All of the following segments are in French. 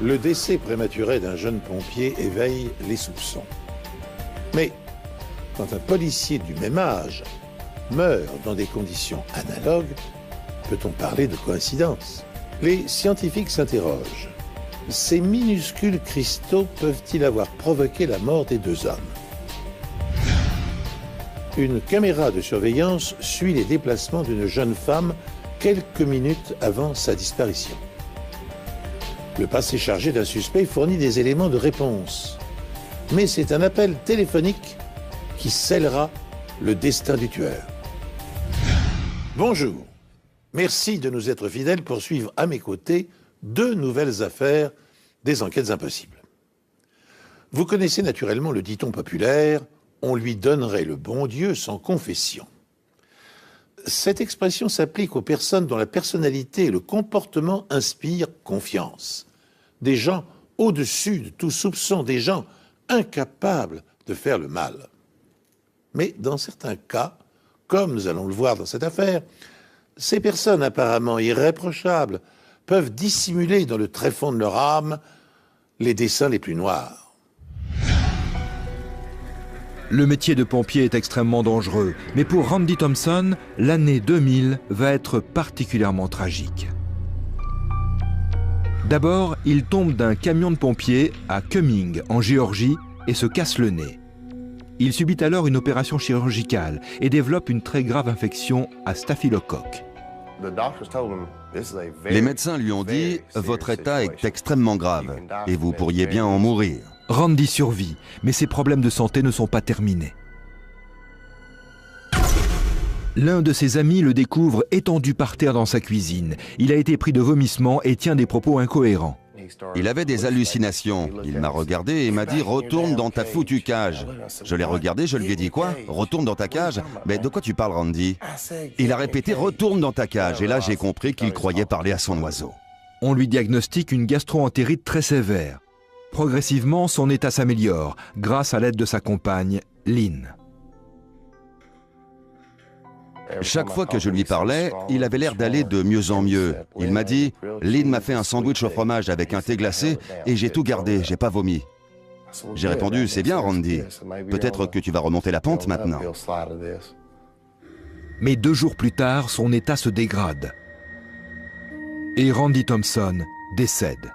Le décès prématuré d'un jeune pompier éveille les soupçons. Mais quand un policier du même âge meurt dans des conditions analogues, peut-on parler de coïncidence? Les scientifiques s'interrogent. Ces minuscules cristaux peuvent-ils avoir provoqué la mort des deux hommes? Une caméra de surveillance suit les déplacements d'une jeune femme quelques minutes avant sa disparition. Le passé chargé d'un suspect fournit des éléments de réponse. Mais c'est un appel téléphonique qui scellera le destin du tueur. Bonjour. Merci de nous être fidèles pour suivre à mes côtés 2 nouvelles affaires des enquêtes impossibles. Vous connaissez naturellement le dicton populaire « on lui donnerait le bon Dieu sans confession ». Cette expression s'applique aux personnes dont la personnalité et le comportement inspirent confiance. Des gens au-dessus de tout soupçon, des gens incapables de faire le mal. Mais dans certains cas, comme nous allons le voir dans cette affaire, ces personnes apparemment irréprochables peuvent dissimuler dans le tréfonds de leur âme les desseins les plus noirs. Le métier de pompier est extrêmement dangereux, mais pour Randy Thompson, l'année 2000 va être particulièrement tragique. D'abord, il tombe d'un camion de pompiers à Cumming, en Géorgie, et se casse le nez. Il subit alors une opération chirurgicale et développe une très grave infection à staphylocoque. Les médecins lui ont dit « Votre état est extrêmement grave et vous pourriez bien en mourir ». Randy survit, mais ses problèmes de santé ne sont pas terminés. L'un de ses amis le découvre étendu par terre dans sa cuisine. Il a été pris de vomissements et tient des propos incohérents. Il avait des hallucinations. Il m'a regardé et m'a dit « Retourne dans ta foutue cage ». Je l'ai regardé, je lui ai dit « Quoi ? Retourne dans ta cage ?» Mais de quoi tu parles, Randy ? Il a répété « Retourne dans ta cage » et là j'ai compris qu'il croyait parler à son oiseau. On lui diagnostique une gastro-entérite très sévère. Progressivement, son état s'améliore grâce à l'aide de sa compagne, Lynn. Chaque fois que je lui parlais, il avait l'air d'aller de mieux en mieux. Il m'a dit « Lynn m'a fait un sandwich au fromage avec un thé glacé et j'ai tout gardé, j'ai pas vomi. » J'ai répondu « C'est bien, Randy. Peut-être que tu vas remonter la pente maintenant. » Mais 2 jours plus tard, son état se dégrade. Et Randy Thompson décède.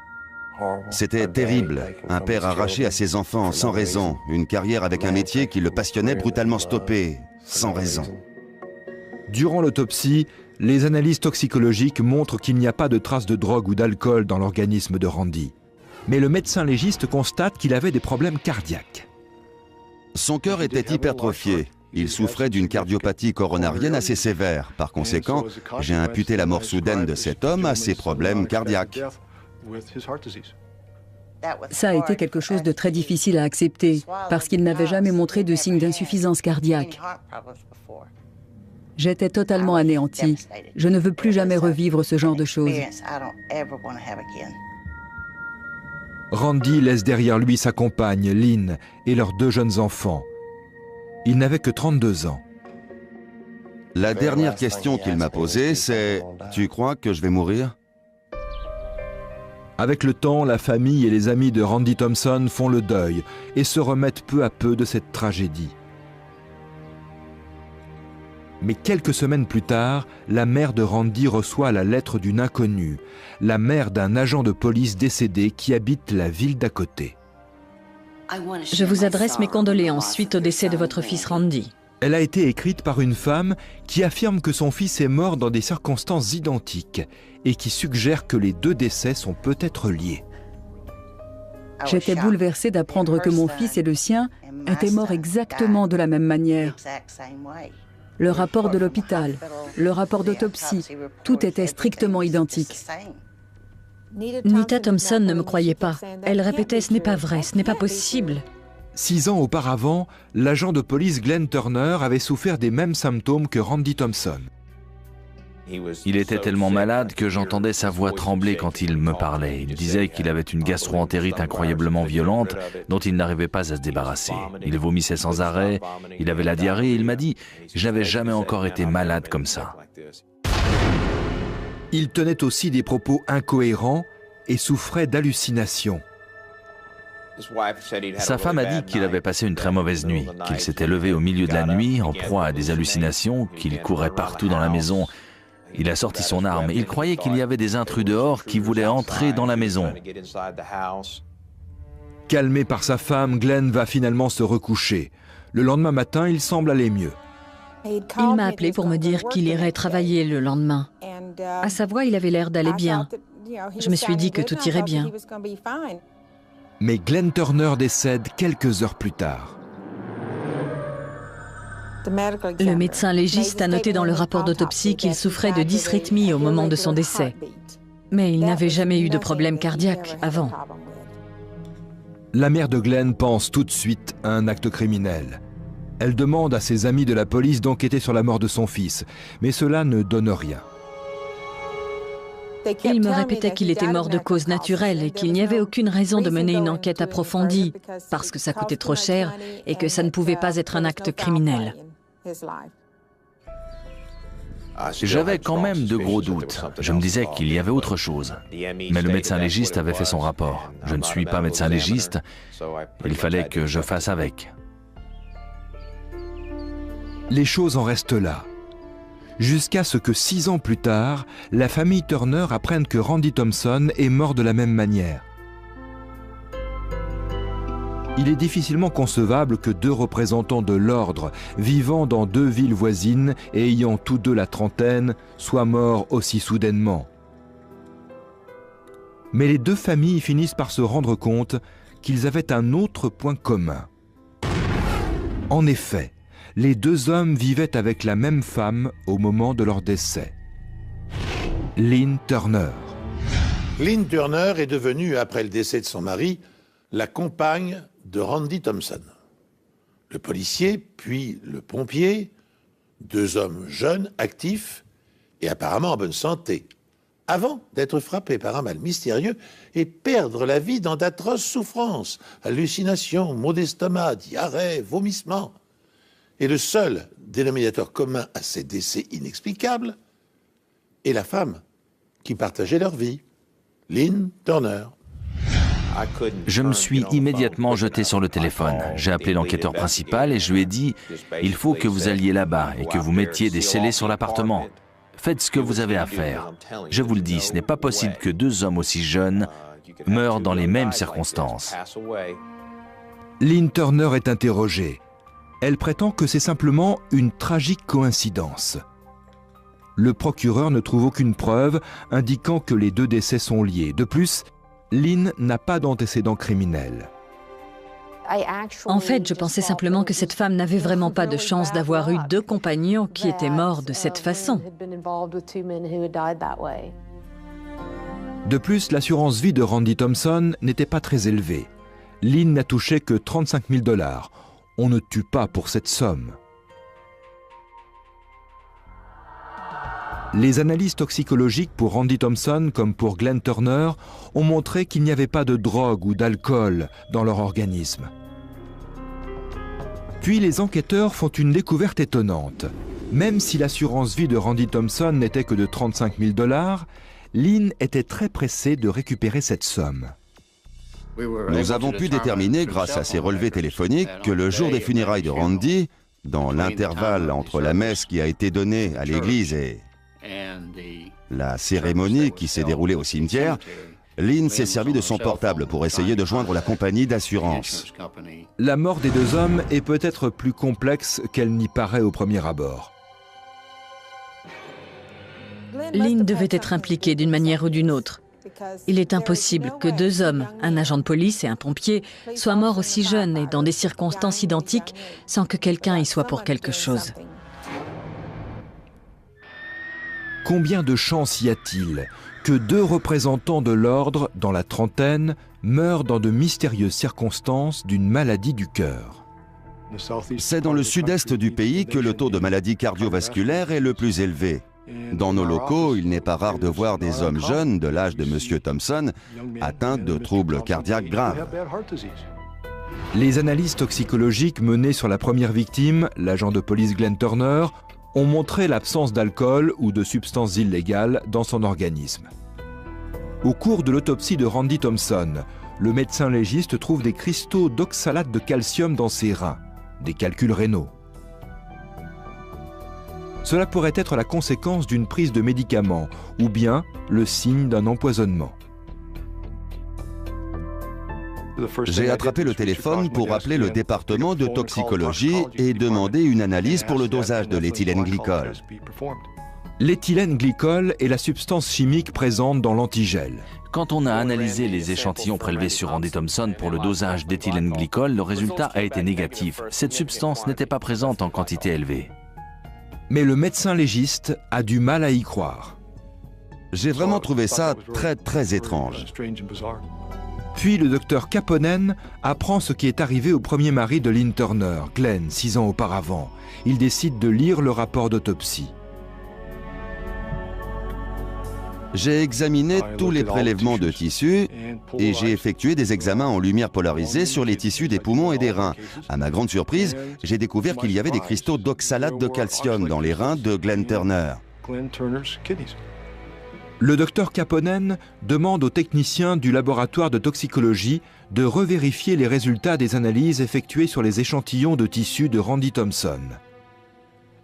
C'était terrible. Un père arraché à ses enfants sans raison. Une carrière avec un métier qui le passionnait brutalement stoppé, sans raison. Durant l'autopsie, les analyses toxicologiques montrent qu'il n'y a pas de traces de drogue ou d'alcool dans l'organisme de Randy. Mais le médecin légiste constate qu'il avait des problèmes cardiaques. Son cœur était hypertrophié. Il souffrait d'une cardiopathie coronarienne assez sévère. Par conséquent, j'ai imputé la mort soudaine de cet homme à ses problèmes cardiaques. Ça a été quelque chose de très difficile à accepter, parce qu'il n'avait jamais montré de signes d'insuffisance cardiaque. J'étais totalement anéantie. Je ne veux plus jamais revivre ce genre de choses. Randy laisse derrière lui sa compagne, Lynn, et leurs 2 jeunes enfants. Il n'avait que 32 ans. La dernière question qu'il m'a posée, c'est « Tu crois que je vais mourir ?» Avec le temps, la famille et les amis de Randy Thompson font le deuil et se remettent peu à peu de cette tragédie. Mais quelques semaines plus tard, la mère de Randy reçoit la lettre d'une inconnue, la mère d'un agent de police décédé qui habite la ville d'à côté. Je vous adresse mes condoléances suite au décès de votre fils Randy. Elle a été écrite par une femme qui affirme que son fils est mort dans des circonstances identiques et qui suggère que les 2 décès sont peut-être liés. J'étais bouleversée d'apprendre que mon fils et le sien étaient morts exactement de la même manière. Le rapport de l'hôpital, le rapport d'autopsie, tout était strictement identique. Nita Thompson ne me croyait pas. Elle répétait « Ce n'est pas vrai, ce n'est pas possible ». 6 ans auparavant, l'agent de police Glenn Turner avait souffert des mêmes symptômes que Randy Thompson. Il était tellement malade que j'entendais sa voix trembler quand il me parlait. Il disait qu'il avait une gastro-entérite incroyablement violente dont il n'arrivait pas à se débarrasser. Il vomissait sans arrêt, il avait la diarrhée et il m'a dit « Je n'avais jamais encore été malade comme ça ». Il tenait aussi des propos incohérents et souffrait d'hallucinations. Sa femme a dit qu'il avait passé une très mauvaise nuit, qu'il s'était levé au milieu de la nuit en proie à des hallucinations, qu'il courait partout dans la maison. Il a sorti son arme. Il croyait qu'il y avait des intrus dehors qui voulaient entrer dans la maison. Calmé par sa femme, Glenn va finalement se recoucher. Le lendemain matin, il semble aller mieux. Il m'a appelé pour me dire qu'il irait travailler le lendemain. À sa voix, il avait l'air d'aller bien. Je me suis dit que tout irait bien. Mais Glenn Turner décède quelques heures plus tard. Le médecin légiste a noté dans le rapport d'autopsie qu'il souffrait de dysrythmie au moment de son décès. Mais il n'avait jamais eu de problème cardiaque avant. La mère de Glenn pense tout de suite à un acte criminel. Elle demande à ses amis de la police d'enquêter sur la mort de son fils, mais cela ne donne rien. Il me répétait qu'il était mort de cause naturelle et qu'il n'y avait aucune raison de mener une enquête approfondie parce que ça coûtait trop cher et que ça ne pouvait pas être un acte criminel. J'avais quand même de gros doutes. Je me disais qu'il y avait autre chose. Mais le médecin légiste avait fait son rapport. Je ne suis pas médecin légiste. Il fallait que je fasse avec. Les choses en restent là. Jusqu'à ce que 6 ans plus tard, la famille Turner apprenne que Randy Thompson est mort de la même manière. Il est difficilement concevable que 2 représentants de l'ordre, vivant dans 2 villes voisines et ayant tous 2 la trentaine, soient morts aussi soudainement. Mais les 2 familles finissent par se rendre compte qu'ils avaient un autre point commun. En effet, les 2 hommes vivaient avec la même femme au moment de leur décès. Lynn Turner. Lynn Turner est devenue, après le décès de son mari, la compagne de Randy Thompson. Le policier, puis le pompier, 2 hommes jeunes, actifs et apparemment en bonne santé, avant d'être frappés par un mal mystérieux et perdre la vie dans d'atroces souffrances, hallucinations, maux d'estomac, diarrhée, vomissements. Et le seul dénominateur commun à ces décès inexplicables est la femme qui partageait leur vie, Lynn Turner. Je me suis immédiatement jeté sur le téléphone. J'ai appelé l'enquêteur principal et je lui ai dit « Il faut que vous alliez là-bas et que vous mettiez des scellés sur l'appartement. Faites ce que vous avez à faire. Je vous le dis, ce n'est pas possible que 2 hommes aussi jeunes meurent dans les mêmes circonstances. » Lynn Turner est interrogée. Elle prétend que c'est simplement une tragique coïncidence. Le procureur ne trouve aucune preuve indiquant que les 2 décès sont liés. De plus, Lynn n'a pas d'antécédent criminel. En fait, je pensais simplement que cette femme n'avait vraiment pas de chance d'avoir eu 2 compagnons qui étaient morts de cette façon. De plus, l'assurance vie de Randy Thompson n'était pas très élevée. Lynn n'a touché que 35 000 $. On ne tue pas pour cette somme. Les analyses toxicologiques pour Randy Thompson comme pour Glenn Turner ont montré qu'il n'y avait pas de drogue ou d'alcool dans leur organisme. Puis les enquêteurs font une découverte étonnante. Même si l'assurance vie de Randy Thompson n'était que de 35 000 $, Lynn était très pressé de récupérer cette somme. Nous avons pu déterminer, grâce à ces relevés téléphoniques, que le jour des funérailles de Randy, dans l'intervalle entre la messe qui a été donnée à l'église et la cérémonie qui s'est déroulée au cimetière, Lynn s'est servi de son portable pour essayer de joindre la compagnie d'assurance. La mort des 2 hommes est peut-être plus complexe qu'elle n'y paraît au premier abord. Lynn devait être impliquée d'une manière ou d'une autre. Il est impossible que 2 hommes, un agent de police et un pompier, soient morts aussi jeunes et dans des circonstances identiques sans que quelqu'un y soit pour quelque chose. Combien de chances y a-t-il que 2 représentants de l'ordre, dans la trentaine, meurent dans de mystérieuses circonstances d'une maladie du cœur? C'est dans le sud-est du pays que le taux de maladies cardiovasculaires est le plus élevé. Dans nos locaux, il n'est pas rare de voir des hommes jeunes de l'âge de M. Thompson atteints de troubles cardiaques graves. Les analyses toxicologiques menées sur la première victime, l'agent de police Glenn Turner, ont montré l'absence d'alcool ou de substances illégales dans son organisme. Au cours de l'autopsie de Randy Thompson, le médecin légiste trouve des cristaux d'oxalate de calcium dans ses reins, des calculs rénaux. Cela pourrait être la conséquence d'une prise de médicaments ou bien le signe d'un empoisonnement. J'ai attrapé le téléphone pour appeler le département de toxicologie et demander une analyse pour le dosage de l'éthylène-glycol. L'éthylène-glycol est la substance chimique présente dans l'antigel. Quand on a analysé les échantillons prélevés sur Randy Thompson pour le dosage d'éthylène-glycol, le résultat a été négatif. Cette substance n'était pas présente en quantité élevée. Mais le médecin légiste a du mal à y croire. J'ai vraiment trouvé ça très étrange. Puis le docteur Kaponen apprend ce qui est arrivé au premier mari de Lynn Turner, Glenn, 6 ans auparavant. Il décide de lire le rapport d'autopsie. J'ai examiné tous les prélèvements de tissus et j'ai effectué des examens en lumière polarisée sur les tissus des poumons et des reins. À ma grande surprise, j'ai découvert qu'il y avait des cristaux d'oxalate de calcium dans les reins de Glenn Turner. Le docteur Kaponen demande aux techniciens du laboratoire de toxicologie de revérifier les résultats des analyses effectuées sur les échantillons de tissus de Randy Thompson.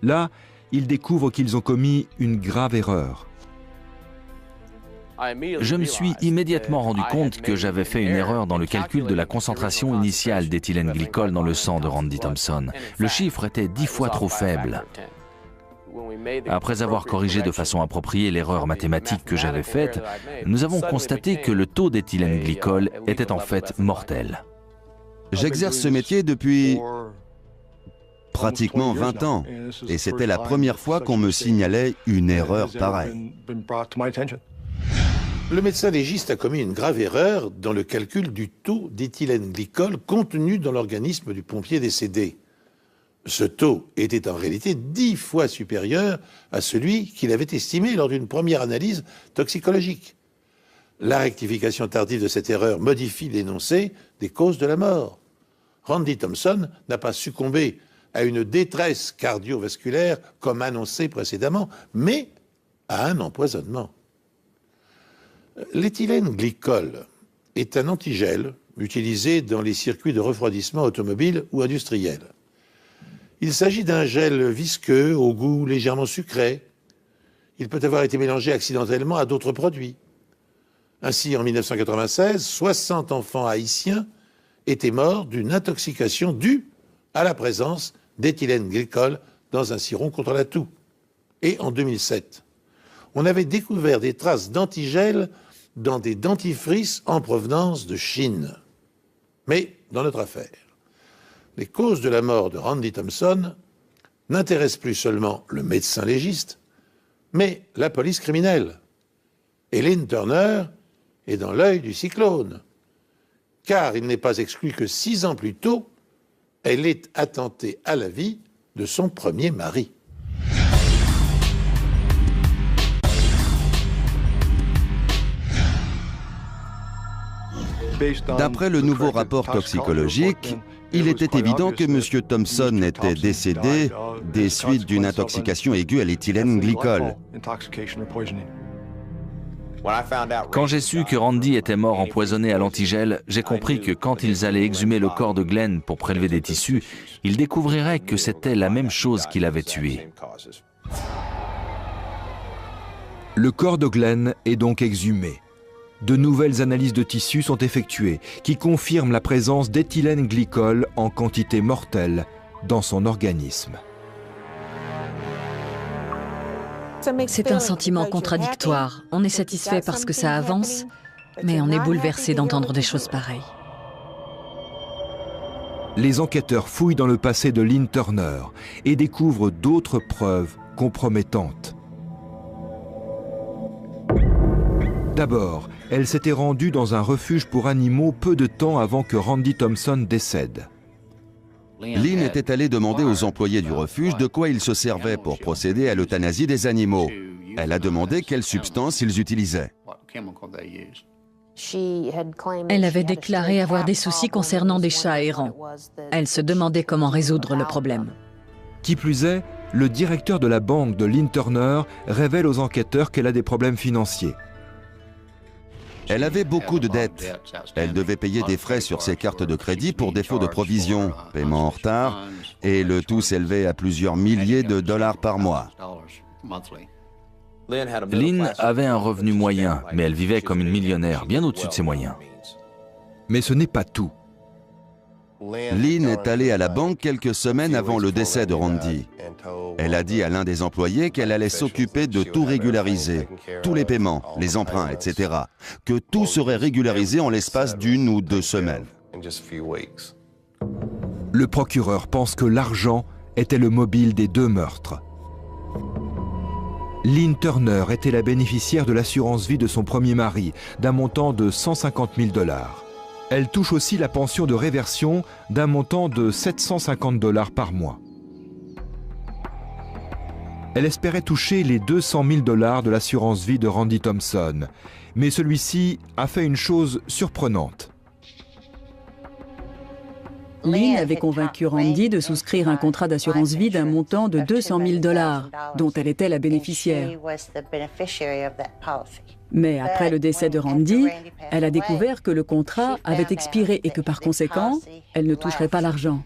Là, ils découvrent qu'ils ont commis une grave erreur. Je me suis immédiatement rendu compte que j'avais fait une erreur dans le calcul de la concentration initiale d'éthylène-glycol dans le sang de Randy Thompson. Le chiffre était 10 fois trop faible. Après avoir corrigé de façon appropriée l'erreur mathématique que j'avais faite, nous avons constaté que le taux d'éthylène-glycol était en fait mortel. J'exerce ce métier depuis pratiquement 20 ans et c'était la première fois qu'on me signalait une erreur pareille. Le médecin légiste a commis une grave erreur dans le calcul du taux d'éthylène-glycol contenu dans l'organisme du pompier décédé. Ce taux était en réalité 10 fois supérieur à celui qu'il avait estimé lors d'une première analyse toxicologique. La rectification tardive de cette erreur modifie l'énoncé des causes de la mort. Randy Thompson n'a pas succombé à une détresse cardiovasculaire comme annoncé précédemment, mais à un empoisonnement. L'éthylène-glycol est un antigel utilisé dans les circuits de refroidissement automobile ou industriel. Il s'agit d'un gel visqueux au goût légèrement sucré. Il peut avoir été mélangé accidentellement à d'autres produits. Ainsi, en 1996, 60 enfants haïtiens étaient morts d'une intoxication due à la présence d'éthylène-glycol dans un sirop contre la toux. Et en 2007, on avait découvert des traces d'antigel dans des dentifrices en provenance de Chine. Mais dans notre affaire, les causes de la mort de Randy Thompson n'intéressent plus seulement le médecin légiste, mais la police criminelle. Et Lynn Turner est dans l'œil du cyclone, car il n'est pas exclu que 6 ans plus tôt, elle ait attenté à la vie de son premier mari. D'après le nouveau rapport toxicologique, il était évident que M. Thompson était décédé des suites d'une intoxication aiguë à l'éthylène-glycol. Quand j'ai su que Randy était mort empoisonné à l'antigel, j'ai compris que quand ils allaient exhumer le corps de Glenn pour prélever des tissus, ils découvriraient que c'était la même chose qui l'avait tué. Le corps de Glenn est donc exhumé. De nouvelles analyses de tissus sont effectuées qui confirment la présence d'éthylène-glycol en quantité mortelle dans son organisme. C'est un sentiment contradictoire. On est satisfait parce que ça avance, mais on est bouleversé d'entendre des choses pareilles. Les enquêteurs fouillent dans le passé de Lynn Turner et découvrent d'autres preuves compromettantes. D'abord, elle s'était rendue dans un refuge pour animaux peu de temps avant que Randy Thompson décède. Lynn était allée demander aux employés du refuge de quoi ils se servaient pour procéder à l'euthanasie des animaux. Elle a demandé quelles substances ils utilisaient. Elle avait déclaré avoir des soucis concernant des chats errants. Elle se demandait comment résoudre le problème. Qui plus est, le directeur de la banque de Lynn Turner révèle aux enquêteurs qu'elle a des problèmes financiers. Elle avait beaucoup de dettes. Elle devait payer des frais sur ses cartes de crédit pour défaut de provision, paiement en retard, et le tout s'élevait à plusieurs milliers de dollars par mois. Lynn avait un revenu moyen, mais elle vivait comme une millionnaire, bien au-dessus de ses moyens. Mais ce n'est pas tout. Lynn est allée à la banque quelques semaines avant le décès de Randy. Elle a dit à l'un des employés qu'elle allait s'occuper de tout régulariser, tous les paiements, les emprunts, etc. Que tout serait régularisé en l'espace d'1 ou 2 semaines. Le procureur pense que l'argent était le mobile des 2 meurtres. Lynn Turner était la bénéficiaire de l'assurance vie de son premier mari, d'un montant de 150 000 $. Elle touche aussi la pension de réversion d'un montant de 750 $ par mois. Elle espérait toucher les 200 000 $ de l'assurance vie de Randy Thompson, mais celui-ci a fait une chose surprenante. Lynn avait convaincu Randy de souscrire un contrat d'assurance vie d'un montant de 200 000 $, dont elle était la bénéficiaire. Mais après le décès de Randy, elle a découvert que le contrat avait expiré et que par conséquent, elle ne toucherait pas l'argent.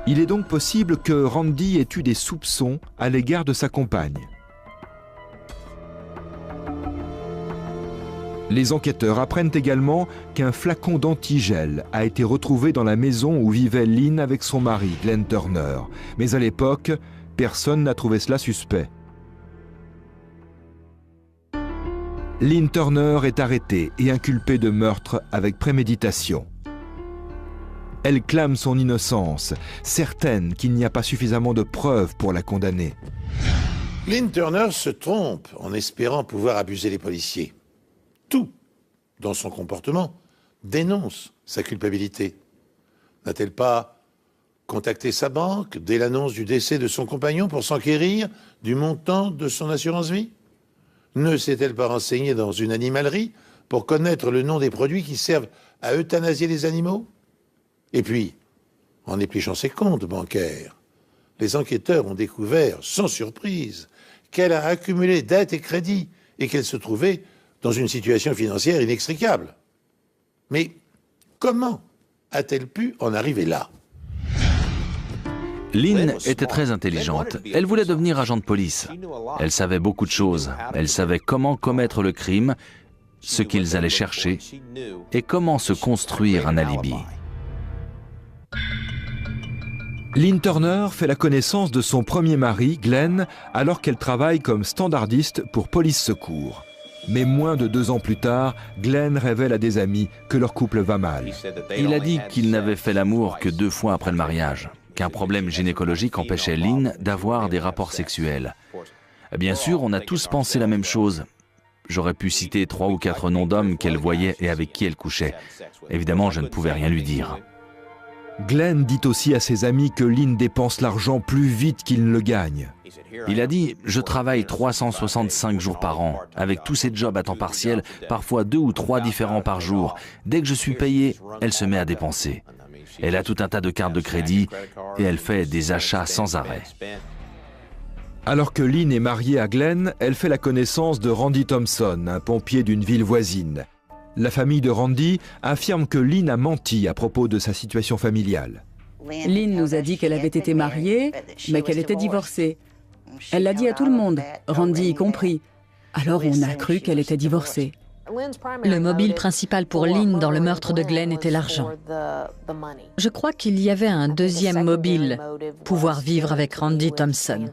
Il est donc possible que Randy ait eu des soupçons à l'égard de sa compagne. Les enquêteurs apprennent également qu'un flacon d'antigel a été retrouvé dans la maison où vivait Lynn avec son mari, Glenn Turner. Mais à l'époque, personne n'a trouvé cela suspect. Lynn Turner est arrêtée et inculpée de meurtre avec préméditation. Elle clame son innocence, certaine qu'il n'y a pas suffisamment de preuves pour la condamner. Lynn Turner se trompe en espérant pouvoir abuser les policiers. Tout, dans son comportement, dénonce sa culpabilité. N'a-t-elle pas contacté sa banque dès l'annonce du décès de son compagnon pour s'enquérir du montant de son assurance vie? Ne s'est-elle pas renseignée dans une animalerie pour connaître le nom des produits qui servent à euthanasier les animaux? Et puis, en épluchant ses comptes bancaires, les enquêteurs ont découvert, sans surprise, qu'elle a accumulé dettes et crédits et qu'elle se trouvait dans une situation financière inextricable. Mais comment a-t-elle pu en arriver là? Lynn était très intelligente. Elle voulait devenir agent de police. Elle savait beaucoup de choses. Elle savait comment commettre le crime, ce qu'ils allaient chercher, et comment se construire un alibi. Lynn Turner fait la connaissance de son premier mari, Glenn, alors qu'elle travaille comme standardiste pour Police Secours. Mais moins de 2 ans plus tard, Glenn révèle à des amis que leur couple va mal. Il a dit qu'il n'avait fait l'amour que 2 fois après le mariage, qu'un problème gynécologique empêchait Lynn d'avoir des rapports sexuels. Bien sûr, on a tous pensé la même chose. J'aurais pu citer 3 ou 4 noms d'hommes qu'elle voyait et avec qui elle couchait. Évidemment, je ne pouvais rien lui dire. Glenn dit aussi à ses amis que Lynn dépense l'argent plus vite qu'il ne le gagne. Il a dit « Je travaille 365 jours par an, avec tous ces jobs à temps partiel, parfois 2 ou 3 différents par jour. Dès que je suis payé, elle se met à dépenser. Elle a tout un tas de cartes de crédit et elle fait des achats sans arrêt. » Alors que Lynn est mariée à Glenn, elle fait la connaissance de Randy Thompson, un pompier d'une ville voisine. La famille de Randy affirme que Lynn a menti à propos de sa situation familiale. Lynn nous a dit qu'elle avait été mariée, mais qu'elle était divorcée. Elle l'a dit à tout le monde, Randy y compris. Alors on a cru qu'elle était divorcée. Le mobile principal pour Lynn dans le meurtre de Glenn était l'argent. Je crois qu'il y avait un deuxième mobile, pouvoir vivre avec Randy Thompson.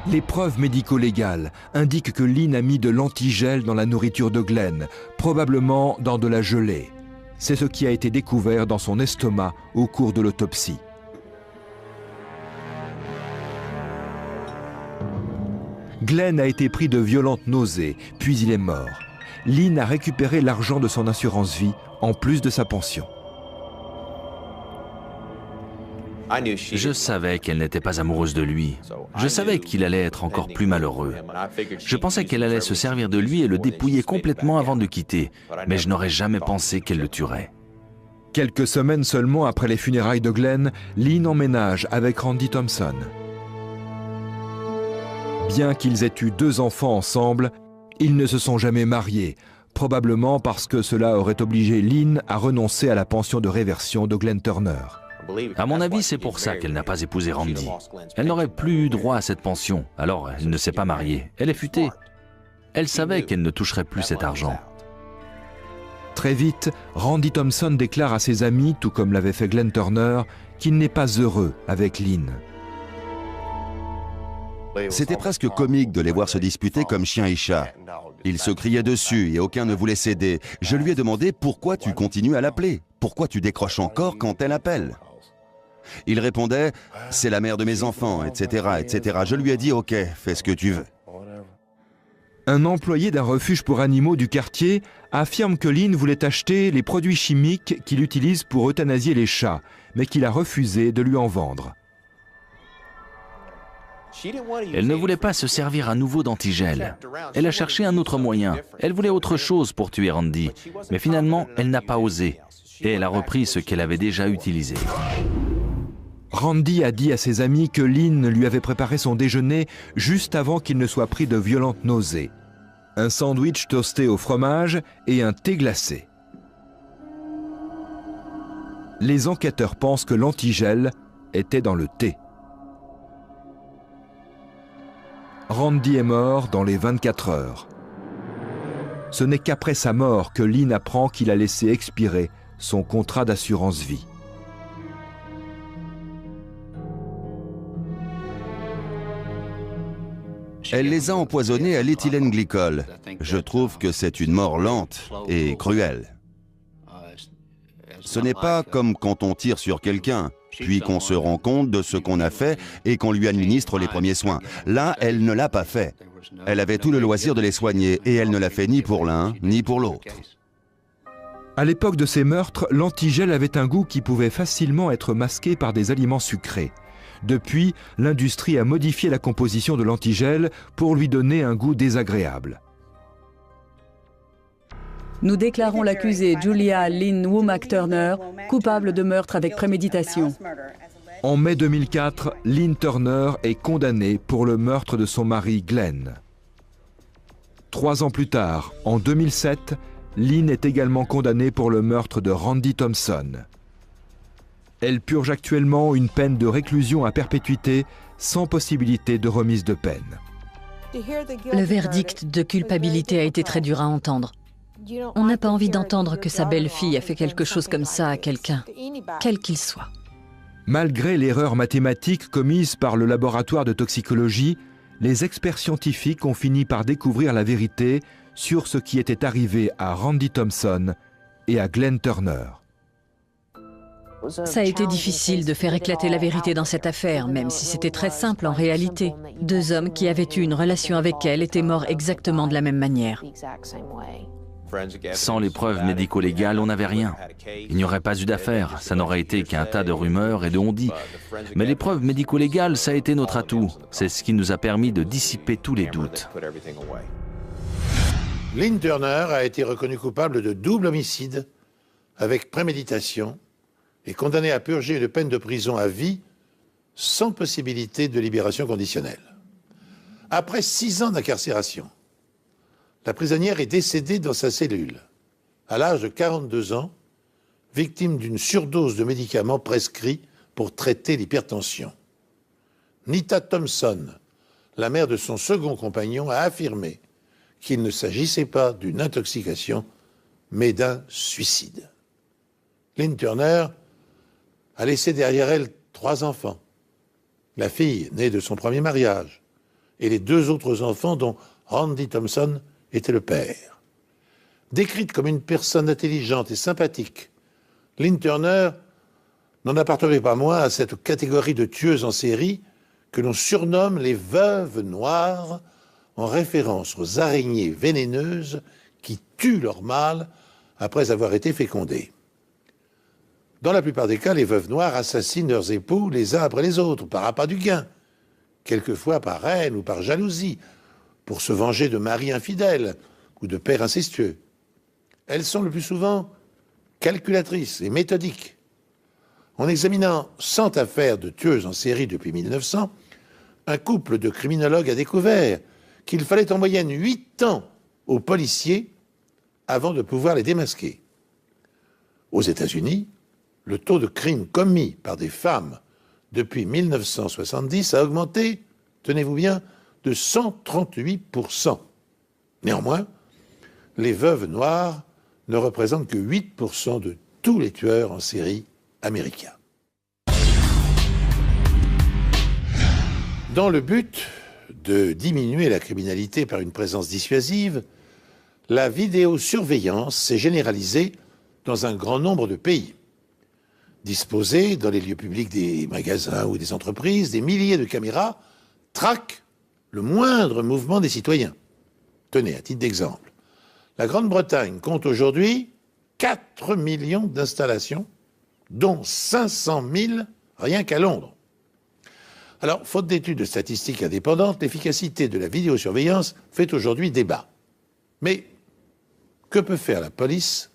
Les preuves médico-légales indiquent que Lynn a mis de l'antigel dans la nourriture de Glenn, probablement dans de la gelée. C'est ce qui a été découvert dans son estomac au cours de l'autopsie. Glenn a été pris de violentes nausées, puis il est mort. Lynn a récupéré l'argent de son assurance vie, en plus de sa pension. Je savais qu'elle n'était pas amoureuse de lui. Je savais qu'il allait être encore plus malheureux. Je pensais qu'elle allait se servir de lui et le dépouiller complètement avant de le quitter, mais je n'aurais jamais pensé qu'elle le tuerait. Quelques semaines seulement après les funérailles de Glenn, Lynn emménage avec Randy Thompson. Bien qu'ils aient eu 2 enfants ensemble, ils ne se sont jamais mariés, probablement parce que cela aurait obligé Lynn à renoncer à la pension de réversion de Glenn Turner. À mon avis, c'est pour ça qu'elle n'a pas épousé Randy. Elle n'aurait plus eu droit à cette pension, alors elle ne s'est pas mariée. Elle est futée. Elle savait qu'elle ne toucherait plus cet argent. Très vite, Randy Thompson déclare à ses amis, tout comme l'avait fait Glenn Turner, qu'il n'est pas heureux avec Lynn. C'était presque comique de les voir se disputer comme chien et chat. Ils se criaient dessus et aucun ne voulait céder. Je lui ai demandé pourquoi tu continues à l'appeler, pourquoi tu décroches encore quand elle appelle. Il répondait « c'est la mère de mes enfants, etc., etc. » Je lui ai dit « ok, fais ce que tu veux. » Un employé d'un refuge pour animaux du quartier affirme que Lynn voulait acheter les produits chimiques qu'il utilise pour euthanasier les chats, mais qu'il a refusé de lui en vendre. Elle ne voulait pas se servir à nouveau d'antigel. Elle a cherché un autre moyen. Elle voulait autre chose pour tuer Randy. Mais finalement, elle n'a pas osé. Et elle a repris ce qu'elle avait déjà utilisé. Randy a dit à ses amis que Lynn lui avait préparé son déjeuner juste avant qu'il ne soit pris de violentes nausées. Un sandwich toasté au fromage et un thé glacé. Les enquêteurs pensent que l'antigel était dans le thé. Randy est mort dans les 24 heures. Ce n'est qu'après sa mort que Lynn apprend qu'il a laissé expirer son contrat d'assurance vie. Elle les a empoisonnés à l'éthylène glycol. Je trouve que c'est une mort lente et cruelle. Ce n'est pas comme quand on tire sur quelqu'un, puis qu'on se rend compte de ce qu'on a fait et qu'on lui administre les premiers soins. Là, elle ne l'a pas fait. Elle avait tout le loisir de les soigner et elle ne l'a fait ni pour l'un ni pour l'autre. À l'époque de ces meurtres, l'antigel avait un goût qui pouvait facilement être masqué par des aliments sucrés. Depuis, l'industrie a modifié la composition de l'antigel pour lui donner un goût désagréable. Nous déclarons l'accusée Julia Lynn Womack Turner coupable de meurtre avec préméditation. En mai 2004, Lynn Turner est condamnée pour le meurtre de son mari Glenn. 3 ans plus tard, en 2007, Lynn est également condamnée pour le meurtre de Randy Thompson. Elle purge actuellement une peine de réclusion à perpétuité sans possibilité de remise de peine. Le verdict de culpabilité a été très dur à entendre. On n'a pas envie d'entendre que sa belle-fille a fait quelque chose comme ça à quelqu'un, quel qu'il soit. Malgré l'erreur mathématique commise par le laboratoire de toxicologie, les experts scientifiques ont fini par découvrir la vérité sur ce qui était arrivé à Randy Thompson et à Glenn Turner. Ça a été difficile de faire éclater la vérité dans cette affaire, même si c'était très simple en réalité. 2 hommes qui avaient eu une relation avec elle étaient morts exactement de la même manière. Sans les preuves médico-légales, on n'avait rien. Il n'y aurait pas eu d'affaire, ça n'aurait été qu'un tas de rumeurs et de on-dit. Mais les preuves médico-légales, ça a été notre atout. C'est ce qui nous a permis de dissiper tous les doutes. Lynn Turner a été reconnue coupable de double homicide avec préméditation et condamnée à purger une peine de prison à vie sans possibilité de libération conditionnelle. Après 6 ans d'incarcération, la prisonnière est décédée dans sa cellule, à l'âge de 42 ans, victime d'une surdose de médicaments prescrits pour traiter l'hypertension. Nita Thompson, la mère de son second compagnon, a affirmé qu'il ne s'agissait pas d'une intoxication, mais d'un suicide. Lynn Turner a laissé derrière elle 3 enfants. La fille née de son premier mariage et les 2 autres enfants dont Randy Thompson était le père. Décrite comme une personne intelligente et sympathique, Lynn Turner n'en appartenait pas moins à cette catégorie de tueuses en série que l'on surnomme les veuves noires, en référence aux araignées vénéneuses qui tuent leur mâle après avoir été fécondées. Dans la plupart des cas, les veuves noires assassinent leurs époux les uns après les autres, par appât du gain, quelquefois par haine ou par jalousie, pour se venger de maris infidèles ou de pères incestueux. Elles sont le plus souvent calculatrices et méthodiques. En examinant 100 affaires de tueuses en série depuis 1900, un couple de criminologues a découvert qu'il fallait en moyenne 8 ans aux policiers avant de pouvoir les démasquer. Aux États-Unis, le taux de crimes commis par des femmes depuis 1970 a augmenté, tenez-vous bien, de 138%. Néanmoins, les veuves noires ne représentent que 8% de tous les tueurs en série américains. Dans le but de diminuer la criminalité par une présence dissuasive, la vidéosurveillance s'est généralisée dans un grand nombre de pays. Disposées dans les lieux publics des magasins ou des entreprises, des milliers de caméras traquent le moindre mouvement des citoyens. Tenez, à titre d'exemple, la Grande-Bretagne compte aujourd'hui 4 millions d'installations, dont 500 000 rien qu'à Londres. Alors, faute d'études de statistiques indépendantes, l'efficacité de la vidéosurveillance fait aujourd'hui débat. Mais que peut faire la police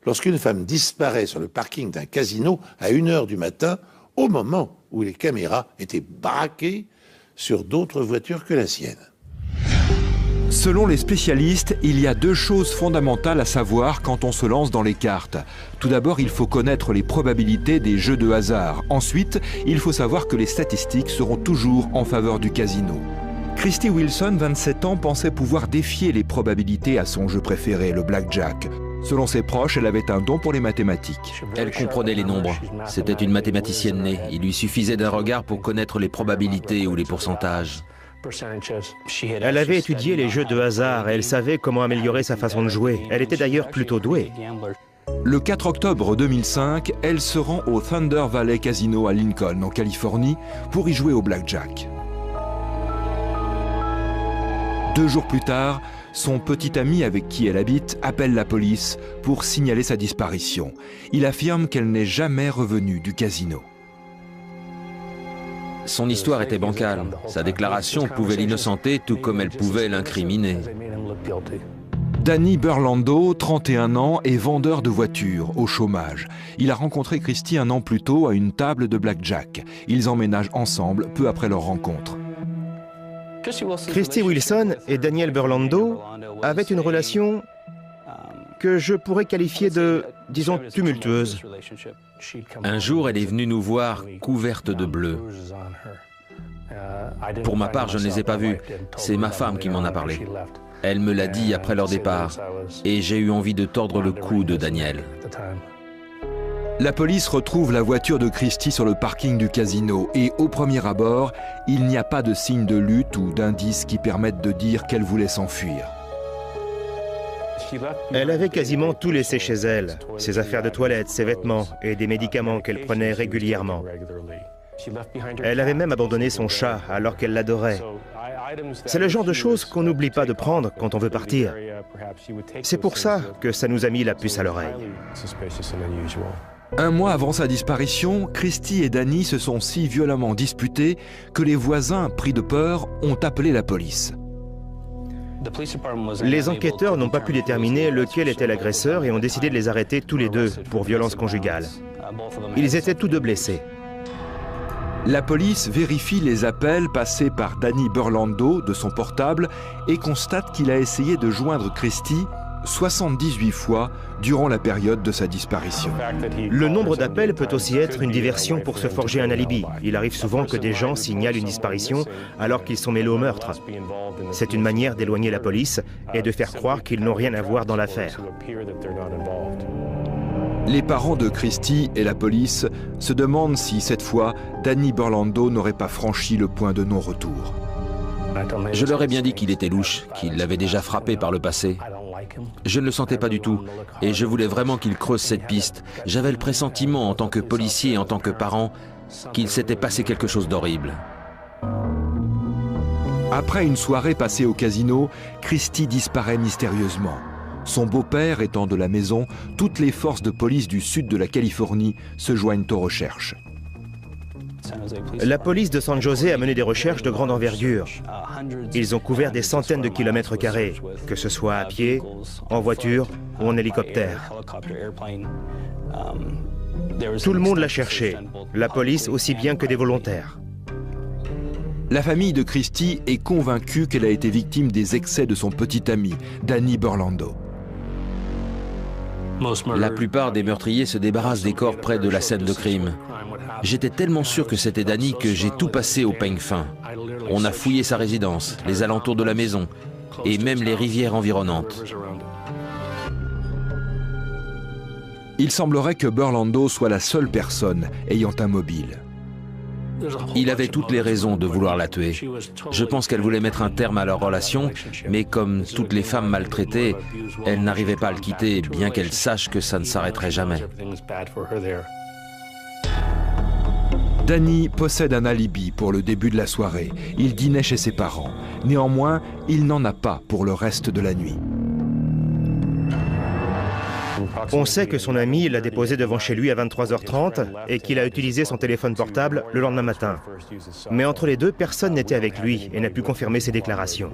lorsqu'une femme disparaît sur le parking d'un casino à 1h du matin, au moment où les caméras étaient braquées sur d'autres voitures que la sienne? Selon les spécialistes, il y a 2 choses fondamentales à savoir quand on se lance dans les cartes. Tout d'abord, il faut connaître les probabilités des jeux de hasard. Ensuite, il faut savoir que les statistiques seront toujours en faveur du casino. Christy Wilson, 27 ans, pensait pouvoir défier les probabilités à son jeu préféré, le blackjack. Selon ses proches, elle avait un don pour les mathématiques. Elle comprenait les nombres. C'était une mathématicienne née. Il lui suffisait d'un regard pour connaître les probabilités ou les pourcentages. Elle avait étudié les jeux de hasard et elle savait comment améliorer sa façon de jouer. Elle était d'ailleurs plutôt douée. Le 4 octobre 2005, elle se rend au Thunder Valley Casino à Lincoln, en Californie, pour y jouer au blackjack. 2 jours plus tard, son petit ami avec qui elle habite appelle la police pour signaler sa disparition. Il affirme qu'elle n'est jamais revenue du casino. Son histoire était bancale. Sa déclaration pouvait l'innocenter tout comme elle pouvait l'incriminer. Danny Burlando, 31 ans, est vendeur de voitures, au chômage. Il a rencontré Christy 1 an plus tôt à une table de blackjack. Ils emménagent ensemble peu après leur rencontre. Christy Wilson et Daniel Burlando avaient une relation que je pourrais qualifier de, disons, tumultueuse. Un jour, elle est venue nous voir couverte de bleu. Pour ma part, je ne les ai pas vus. C'est ma femme qui m'en a parlé. Elle me l'a dit après leur départ. Et j'ai eu envie de tordre le cou de Daniel. La police retrouve la voiture de Christy sur le parking du casino et au premier abord, il n'y a pas de signe de lutte ou d'indices qui permettent de dire qu'elle voulait s'enfuir. Elle avait quasiment tout laissé chez elle, ses affaires de toilette, ses vêtements et des médicaments qu'elle prenait régulièrement. Elle avait même abandonné son chat alors qu'elle l'adorait. C'est le genre de choses qu'on n'oublie pas de prendre quand on veut partir. C'est pour ça que ça nous a mis la puce à l'oreille. 1 mois avant sa disparition, Christy et Danny se sont si violemment disputés que les voisins, pris de peur, ont appelé la police. Les enquêteurs n'ont pas pu déterminer lequel était l'agresseur et ont décidé de les arrêter tous les 2 pour violence conjugale. Ils étaient tous 2 blessés. La police vérifie les appels passés par Danny Burlando de son portable et constate qu'il a essayé de joindre Christy 78 fois durant la période de sa disparition. Le nombre d'appels peut aussi être une diversion pour se forger un alibi. Il arrive souvent que des gens signalent une disparition alors qu'ils sont mêlés au meurtre. C'est une manière d'éloigner la police et de faire croire qu'ils n'ont rien à voir dans l'affaire. Les parents de Christy et la police se demandent si, cette fois, Danny Burlando n'aurait pas franchi le point de non-retour. Je leur ai bien dit qu'il était louche, qu'il l'avait déjà frappé par le passé. Je ne le sentais pas du tout, et je voulais vraiment qu'il creuse cette piste. J'avais le pressentiment, en tant que policier et en tant que parent, qu'il s'était passé quelque chose d'horrible. Après une soirée passée au casino, Christy disparaît mystérieusement. Son beau-père étant de la maison, toutes les forces de police du sud de la Californie se joignent aux recherches. La police de San José a mené des recherches de grande envergure. Ils ont couvert des centaines de kilomètres carrés, que ce soit à pied, en voiture ou en hélicoptère. Tout le monde l'a cherché, la police aussi bien que des volontaires. La famille de Christie est convaincue qu'elle a été victime des excès de son petit ami, Danny Burlando. La plupart des meurtriers se débarrassent des corps près de la scène de crime. J'étais tellement sûr que c'était Danny que j'ai tout passé au peigne fin. On a fouillé sa résidence, les alentours de la maison et même les rivières environnantes. Il semblerait que Burlando soit la seule personne ayant un mobile. Il avait toutes les raisons de vouloir la tuer. Je pense qu'elle voulait mettre un terme à leur relation, mais comme toutes les femmes maltraitées, elle n'arrivait pas à le quitter, bien qu'elle sache que ça ne s'arrêterait jamais. Danny possède un alibi pour le début de la soirée. Il dînait chez ses parents. Néanmoins, il n'en a pas pour le reste de la nuit. On sait que son ami l'a déposé devant chez lui à 23h30 et qu'il a utilisé son téléphone portable le lendemain matin. Mais entre les deux, personne n'était avec lui et n'a pu confirmer ses déclarations.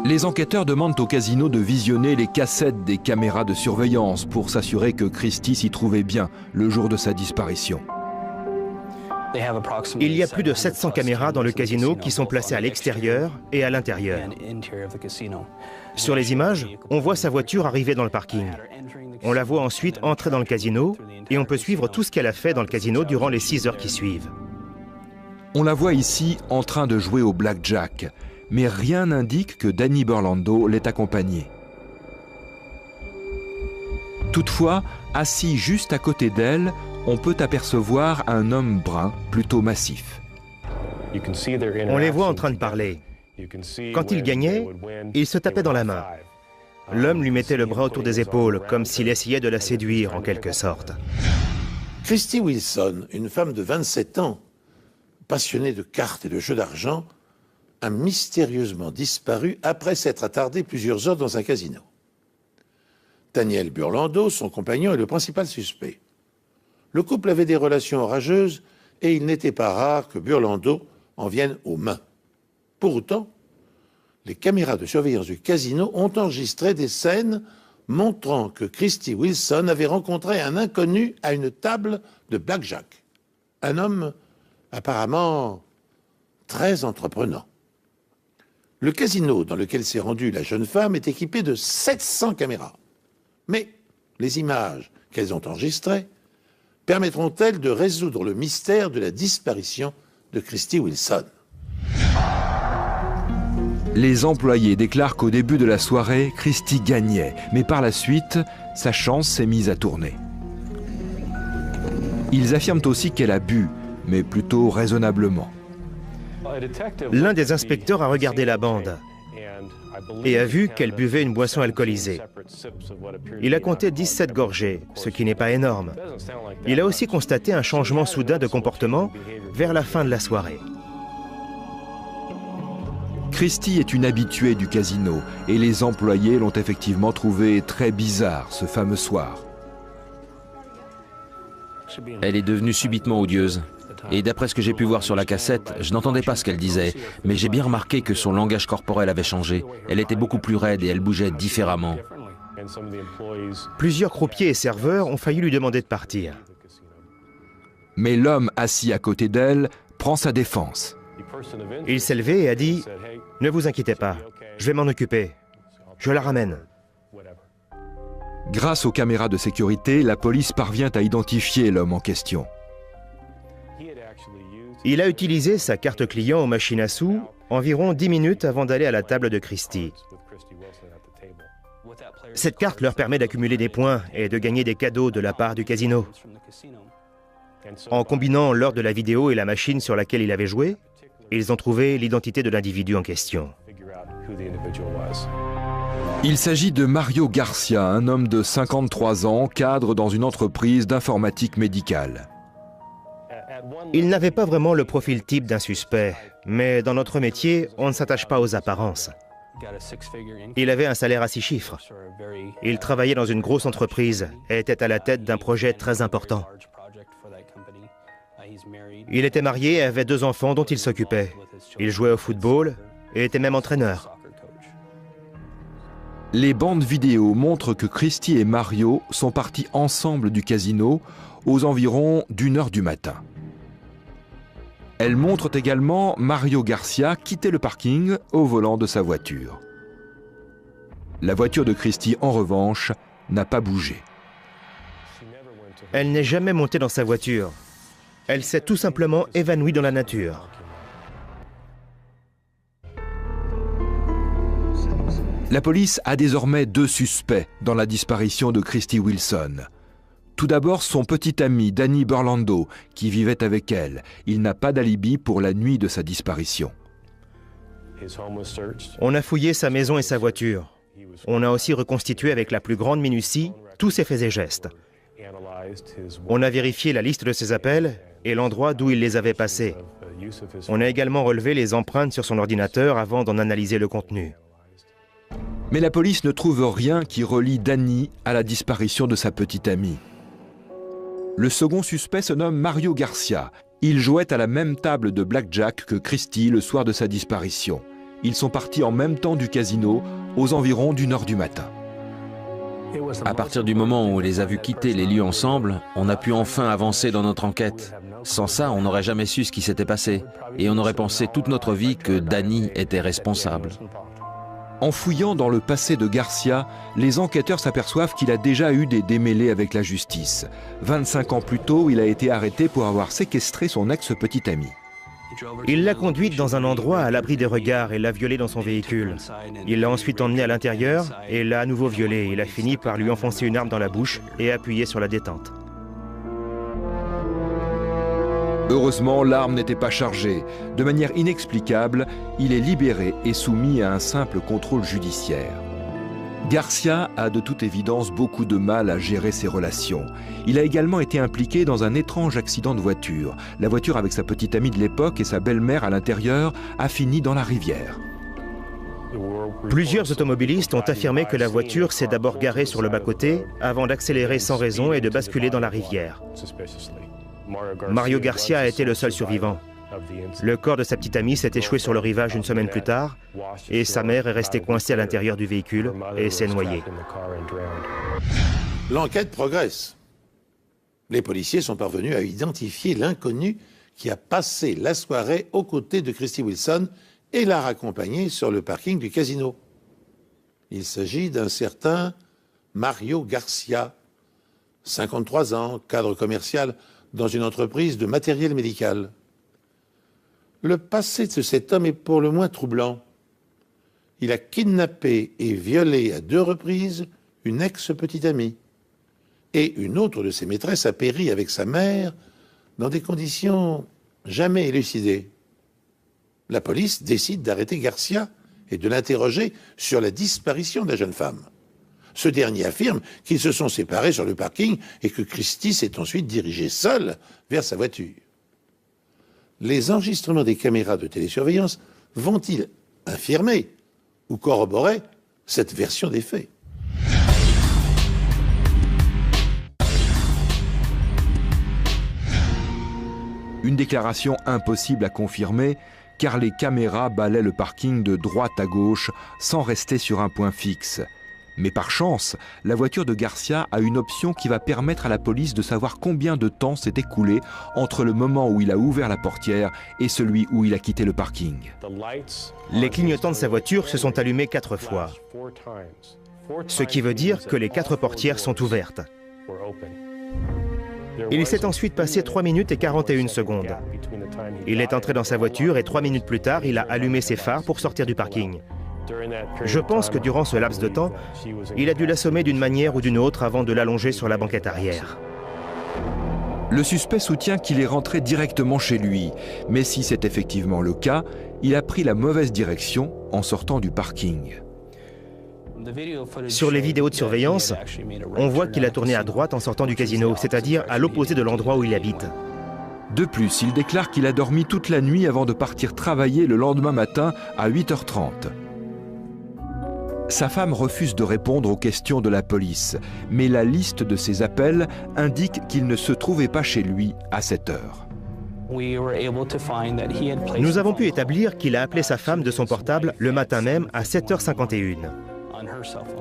Les enquêteurs demandent au casino de visionner les cassettes des caméras de surveillance pour s'assurer que Christie s'y trouvait bien le jour de sa disparition. Il y a plus de 700 caméras dans le casino qui sont placées à l'extérieur et à l'intérieur. Sur les images, on voit sa voiture arriver dans le parking. On la voit ensuite entrer dans le casino et on peut suivre tout ce qu'elle a fait dans le casino durant les 6 heures qui suivent. On la voit ici en train de jouer au blackjack, mais rien n'indique que Danny Burlando l'ait accompagnée. Toutefois, assis juste à côté d'elle, on peut apercevoir un homme brun, plutôt massif. On les voit en train de parler. Quand il gagnait, il se tapait dans la main. L'homme lui mettait le bras autour des épaules, comme s'il essayait de la séduire en quelque sorte. Christie Wilson, une femme de 27 ans, passionnée de cartes et de jeux d'argent, a mystérieusement disparu après s'être attardée plusieurs heures dans un casino. Daniel Burlando, son compagnon, est le principal suspect. Le couple avait des relations orageuses et il n'était pas rare que Burlando en vienne aux mains. Pour autant, les caméras de surveillance du casino ont enregistré des scènes montrant que Christie Wilson avait rencontré un inconnu à une table de blackjack. Un homme apparemment très entreprenant. Le casino dans lequel s'est rendue la jeune femme est équipé de 700 caméras. Mais les images qu'elles ont enregistrées permettront-elles de résoudre le mystère de la disparition de Christie Wilson? Les employés déclarent qu'au début de la soirée, Christie gagnait, mais par la suite, sa chance s'est mise à tourner. Ils affirment aussi qu'elle a bu, mais plutôt raisonnablement. L'un des inspecteurs a regardé la bande et a vu qu'elle buvait une boisson alcoolisée. Il a compté 17 gorgées, ce qui n'est pas énorme. Il a aussi constaté un changement soudain de comportement vers la fin de la soirée. Christie est une habituée du casino et les employés l'ont effectivement trouvée très bizarre ce fameux soir. Elle est devenue subitement odieuse. Et d'après ce que j'ai pu voir sur la cassette, je n'entendais pas ce qu'elle disait, mais j'ai bien remarqué que son langage corporel avait changé. Elle était beaucoup plus raide et elle bougeait différemment. Plusieurs croupiers et serveurs ont failli lui demander de partir. Mais l'homme assis à côté d'elle prend sa défense. Il s'est levé et a dit « Ne vous inquiétez pas, je vais m'en occuper. Je la ramène. » Grâce aux caméras de sécurité, la police parvient à identifier l'homme en question. Il a utilisé sa carte client aux machines à sous environ 10 minutes avant d'aller à la table de Christie. Cette carte leur permet d'accumuler des points et de gagner des cadeaux de la part du casino. En combinant l'heure de la vidéo et la machine sur laquelle il avait joué, ils ont trouvé l'identité de l'individu en question. Il s'agit de Mario Garcia, un homme de 53 ans, cadre dans une entreprise d'informatique médicale. Il n'avait pas vraiment le profil type d'un suspect, mais dans notre métier, on ne s'attache pas aux apparences. Il avait un salaire à 6 chiffres. Il travaillait dans une grosse entreprise et était à la tête d'un projet très important. Il était marié et avait 2 enfants dont il s'occupait. Il jouait au football et était même entraîneur. Les bandes vidéo montrent que Christie et Mario sont partis ensemble du casino aux environs d'1 heure du matin. Elles montrent également Mario Garcia quitter le parking au volant de sa voiture. La voiture de Christie, en revanche, n'a pas bougé. Elle n'est jamais montée dans sa voiture. Elle s'est tout simplement évanouie dans la nature. La police a désormais 2 suspects dans la disparition de Christie Wilson. Tout d'abord, son petit ami Danny Burlando, qui vivait avec elle. Il n'a pas d'alibi pour la nuit de sa disparition. On a fouillé sa maison et sa voiture. On a aussi reconstitué avec la plus grande minutie tous ses faits et gestes. On a vérifié la liste de ses appels et l'endroit d'où il les avait passés. On a également relevé les empreintes sur son ordinateur avant d'en analyser le contenu. Mais la police ne trouve rien qui relie Danny à la disparition de sa petite amie. Le second suspect se nomme Mario Garcia. Il jouait à la même table de blackjack que Christie le soir de sa disparition. Ils sont partis en même temps du casino, aux environs d'1h du matin. À partir du moment où on les a vus quitter les lieux ensemble, on a pu enfin avancer dans notre enquête. Sans ça, on n'aurait jamais su ce qui s'était passé. Et on aurait pensé toute notre vie que Danny était responsable. En fouillant dans le passé de Garcia, les enquêteurs s'aperçoivent qu'il a déjà eu des démêlés avec la justice. 25 ans plus tôt, il a été arrêté pour avoir séquestré son ex-petite amie. Il l'a conduite dans un endroit à l'abri des regards et l'a violée dans son véhicule. Il l'a ensuite emmenée à l'intérieur et l'a à nouveau violée. Il a fini par lui enfoncer une arme dans la bouche et appuyer sur la détente. Heureusement, l'arme n'était pas chargée. De manière inexplicable, il est libéré et soumis à un simple contrôle judiciaire. Garcia a de toute évidence beaucoup de mal à gérer ses relations. Il a également été impliqué dans un étrange accident de voiture. La voiture avec sa petite amie de l'époque et sa belle-mère à l'intérieur a fini dans la rivière. Plusieurs automobilistes ont affirmé que la voiture s'est d'abord garée sur le bas-côté avant d'accélérer sans raison et de basculer dans la rivière. Mario Garcia a été le seul survivant. Le corps de sa petite amie s'est échoué sur le rivage une semaine plus tard et sa mère est restée coincée à l'intérieur du véhicule et s'est noyée. L'enquête progresse. Les policiers sont parvenus à identifier l'inconnu qui a passé la soirée aux côtés de Christie Wilson et l'a raccompagnée sur le parking du casino. Il s'agit d'un certain Mario Garcia, 53 ans, cadre commercial dans une entreprise de matériel médical. Le passé de cet homme est pour le moins troublant. Il a kidnappé et violé à 2 reprises une ex-petite amie. Et une autre de ses maîtresses a péri avec sa mère dans des conditions jamais élucidées. La police décide d'arrêter Garcia et de l'interroger sur la disparition de la jeune femme. Ce dernier affirme qu'ils se sont séparés sur le parking et que Christie s'est ensuite dirigée seule vers sa voiture. Les enregistrements des caméras de télésurveillance vont-ils infirmer ou corroborer cette version des faits? Une déclaration impossible à confirmer, car les caméras balaient le parking de droite à gauche sans rester sur un point fixe. Mais par chance, la voiture de Garcia a une option qui va permettre à la police de savoir combien de temps s'est écoulé entre le moment où il a ouvert la portière et celui où il a quitté le parking. Les clignotants de sa voiture se sont allumés 4 fois, ce qui veut dire que les 4 portières sont ouvertes. Il s'est ensuite passé 3 minutes et 41 secondes. Il est entré dans sa voiture et 3 minutes plus tard, il a allumé ses phares pour sortir du parking. Je pense que durant ce laps de temps, il a dû l'assommer d'une manière ou d'une autre avant de l'allonger sur la banquette arrière. Le suspect soutient qu'il est rentré directement chez lui, mais si c'est effectivement le cas, il a pris la mauvaise direction en sortant du parking. Sur les vidéos de surveillance, on voit qu'il a tourné à droite en sortant du casino, c'est-à-dire à l'opposé de l'endroit où il habite. De plus, il déclare qu'il a dormi toute la nuit avant de partir travailler le lendemain matin à 8h30. Sa femme refuse de répondre aux questions de la police, mais la liste de ses appels indique qu'il ne se trouvait pas chez lui à cette heure. Nous avons pu établir qu'il a appelé sa femme de son portable le matin même à 7h51.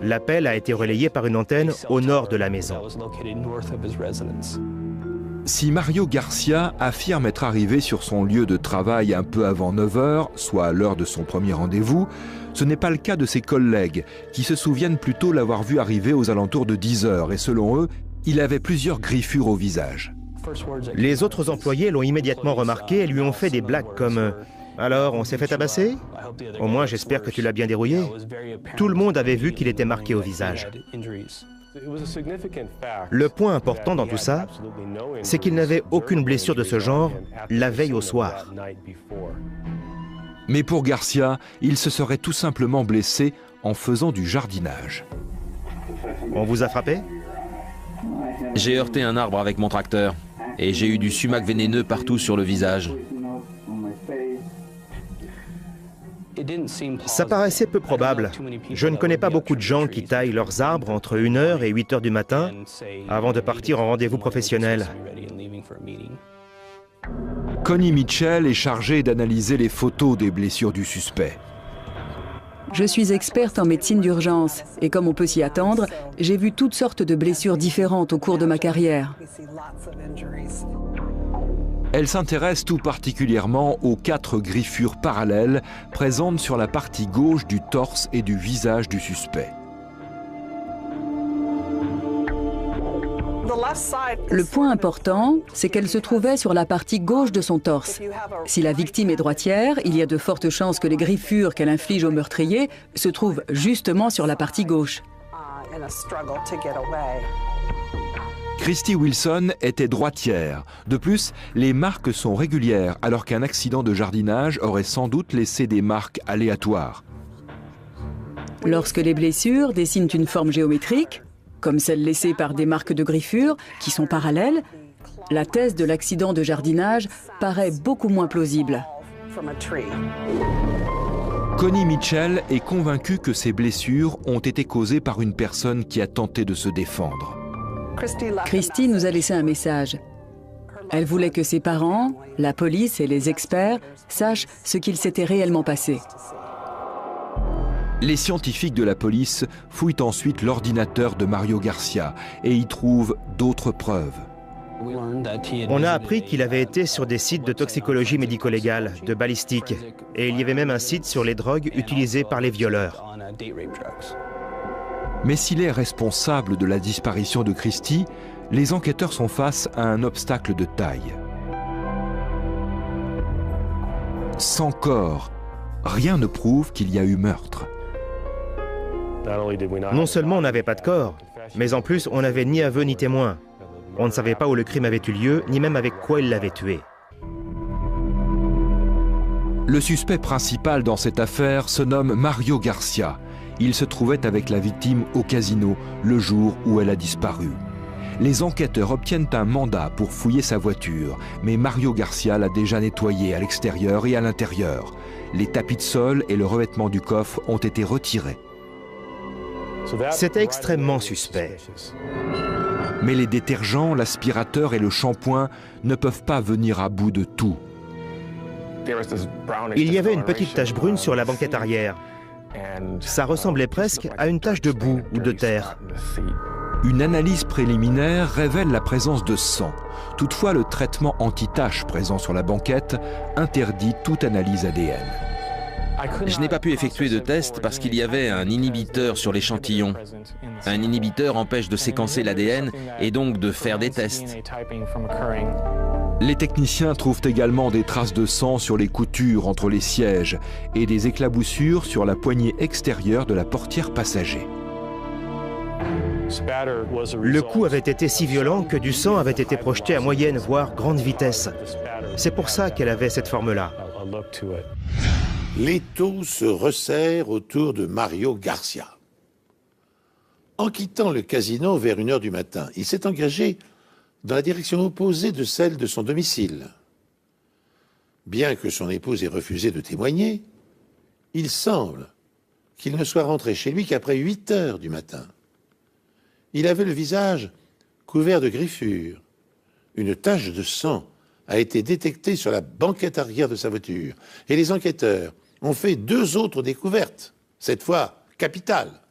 L'appel a été relayé par une antenne au nord de la maison. Si Mario Garcia affirme être arrivé sur son lieu de travail un peu avant 9 h, soit à l'heure de son premier rendez-vous, ce n'est pas le cas de ses collègues, qui se souviennent plutôt l'avoir vu arriver aux alentours de 10 h, et selon eux, il avait plusieurs griffures au visage. Les autres employés l'ont immédiatement remarqué et lui ont fait des blagues comme « Alors, on s'est fait tabasser ? Au moins, j'espère que tu l'as bien dérouillé. » Tout le monde avait vu qu'il était marqué au visage. Le point important dans tout ça, c'est qu'il n'avait aucune blessure de ce genre la veille au soir. Mais pour Garcia, il se serait tout simplement blessé en faisant du jardinage. On vous a frappé ? J'ai heurté un arbre avec mon tracteur et j'ai eu du sumac vénéneux partout sur le visage. Ça paraissait peu probable. Je ne connais pas beaucoup de gens qui taillent leurs arbres entre 1 h et 8 h du matin avant de partir en rendez-vous professionnel. Connie Mitchell est chargée d'analyser les photos des blessures du suspect. Je suis experte en médecine d'urgence et comme on peut s'y attendre, j'ai vu toutes sortes de blessures différentes au cours de ma carrière. Elle s'intéresse tout particulièrement aux 4 griffures parallèles présentes sur la partie gauche du torse et du visage du suspect. Le point important, c'est qu'elle se trouvait sur la partie gauche de son torse. Si la victime est droitière, il y a de fortes chances que les griffures qu'elle inflige au meurtrier se trouvent justement sur la partie gauche. Christy Wilson était droitière. De plus, les marques sont régulières, alors qu'un accident de jardinage aurait sans doute laissé des marques aléatoires. Lorsque les blessures dessinent une forme géométrique, comme celle laissée par des marques de griffures qui sont parallèles, la thèse de l'accident de jardinage paraît beaucoup moins plausible. Connie Mitchell est convaincue que ces blessures ont été causées par une personne qui a tenté de se défendre. Christy nous a laissé un message. Elle voulait que ses parents, la police et les experts sachent ce qu'il s'était réellement passé. Les scientifiques de la police fouillent ensuite l'ordinateur de Mario Garcia et y trouvent d'autres preuves. On a appris qu'il avait été sur des sites de toxicologie médico-légale, de balistique, et il y avait même un site sur les drogues utilisées par les violeurs. Mais s'il est responsable de la disparition de Christy, les enquêteurs sont face à un obstacle de taille. Sans corps, rien ne prouve qu'il y a eu meurtre. Non seulement on n'avait pas de corps, mais en plus on n'avait ni aveu ni témoin. On ne savait pas où le crime avait eu lieu, ni même avec quoi il l'avait tué. Le suspect principal dans cette affaire se nomme Mario Garcia. Il se trouvait avec la victime au casino le jour où elle a disparu. Les enquêteurs obtiennent un mandat pour fouiller sa voiture, mais Mario Garcia l'a déjà nettoyée à l'extérieur et à l'intérieur. Les tapis de sol et le revêtement du coffre ont été retirés. C'était extrêmement suspect. Mais les détergents, l'aspirateur et le shampoing ne peuvent pas venir à bout de tout. Il y avait une petite tache brune sur la banquette arrière. Ça ressemblait presque à une tache de boue ou de terre. Une analyse préliminaire révèle la présence de sang. Toutefois, le traitement anti-tache présent sur la banquette interdit toute analyse ADN. Je n'ai pas pu effectuer de test parce qu'il y avait un inhibiteur sur l'échantillon. Un inhibiteur empêche de séquencer l'ADN et donc de faire des tests. Les techniciens trouvent également des traces de sang sur les coutures entre les sièges et des éclaboussures sur la poignée extérieure de la portière passager. Le coup avait été si violent que du sang avait été projeté à moyenne, voire grande vitesse. C'est pour ça qu'elle avait cette forme-là. L'étau se resserre autour de Mario Garcia. En quittant le casino vers 1 h du matin, il s'est engagé dans la direction opposée de celle de son domicile. Bien que son épouse ait refusé de témoigner, il semble qu'il ne soit rentré chez lui qu'après 8 h du matin. Il avait le visage couvert de griffures. Une tache de sang a été détectée sur la banquette arrière de sa voiture. Et les enquêteurs ont fait 2 autres découvertes, cette fois capitales.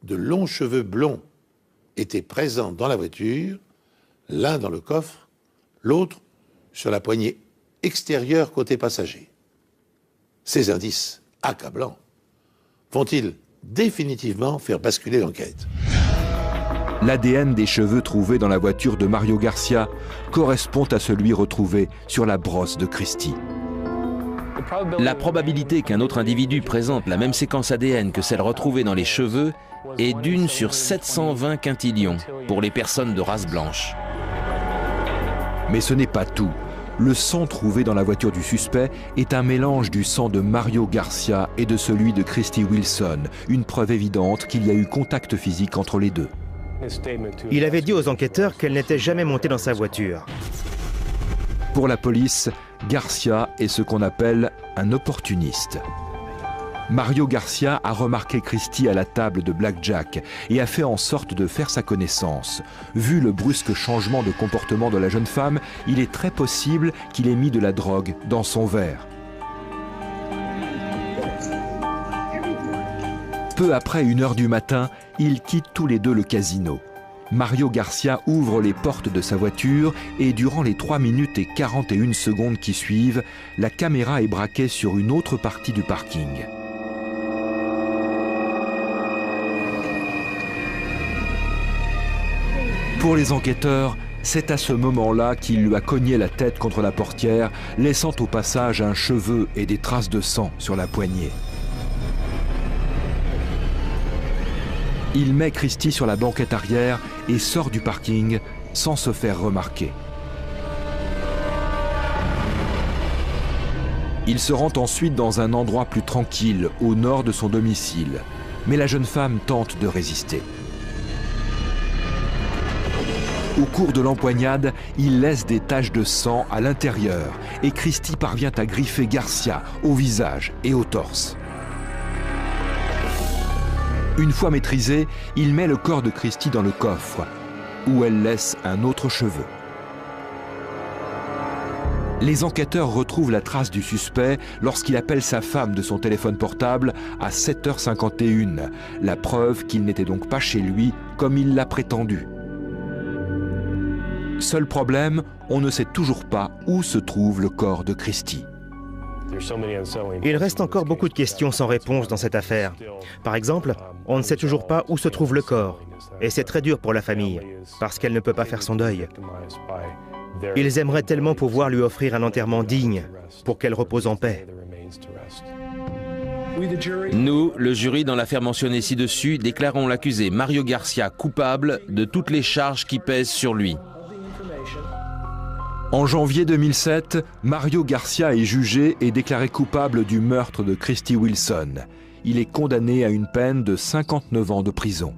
De longs cheveux blonds étaient présents dans la voiture l'un dans le coffre, l'autre sur la poignée extérieure côté passager. Ces indices accablants vont-ils définitivement faire basculer l'enquête? L'ADN des cheveux trouvés dans la voiture de Mario Garcia correspond à celui retrouvé sur la brosse de Christie. La probabilité qu'un autre individu présente la même séquence ADN que celle retrouvée dans les cheveux est d'1 sur 720 quintillions pour les personnes de race blanche. Mais ce n'est pas tout. Le sang trouvé dans la voiture du suspect est un mélange du sang de Mario Garcia et de celui de Christy Wilson, une preuve évidente qu'il y a eu contact physique entre les deux. Il avait dit aux enquêteurs qu'elle n'était jamais montée dans sa voiture. Pour la police, Garcia est ce qu'on appelle un opportuniste. Mario Garcia a remarqué Christie à la table de blackjack et a fait en sorte de faire sa connaissance. Vu le brusque changement de comportement de la jeune femme, il est très possible qu'il ait mis de la drogue dans son verre. Peu après 1h du matin, ils quittent tous les deux le casino. Mario Garcia ouvre les portes de sa voiture et durant les 3 minutes et 41 secondes qui suivent, la caméra est braquée sur une autre partie du parking. Pour les enquêteurs, c'est à ce moment-là qu'il lui a cogné la tête contre la portière, laissant au passage un cheveu et des traces de sang sur la poignée. Il met Christie sur la banquette arrière et sort du parking sans se faire remarquer. Il se rend ensuite dans un endroit plus tranquille, au nord de son domicile. Mais la jeune femme tente de résister. Au cours de l'empoignade, il laisse des taches de sang à l'intérieur et Christie parvient à griffer Garcia au visage et au torse. Une fois maîtrisé, il met le corps de Christie dans le coffre, où elle laisse un autre cheveu. Les enquêteurs retrouvent la trace du suspect lorsqu'il appelle sa femme de son téléphone portable à 7h51, la preuve qu'il n'était donc pas chez lui comme il l'a prétendu. Seul problème, on ne sait toujours pas où se trouve le corps de Christie. Il reste encore beaucoup de questions sans réponse dans cette affaire. Par exemple, on ne sait toujours pas où se trouve le corps. Et c'est très dur pour la famille, parce qu'elle ne peut pas faire son deuil. Ils aimeraient tellement pouvoir lui offrir un enterrement digne, pour qu'elle repose en paix. Nous, le jury dans l'affaire mentionnée ci-dessus, déclarons l'accusé Mario Garcia coupable de toutes les charges qui pèsent sur lui. En janvier 2007, Mario Garcia est jugé et déclaré coupable du meurtre de Christy Wilson. Il est condamné à une peine de 59 ans de prison.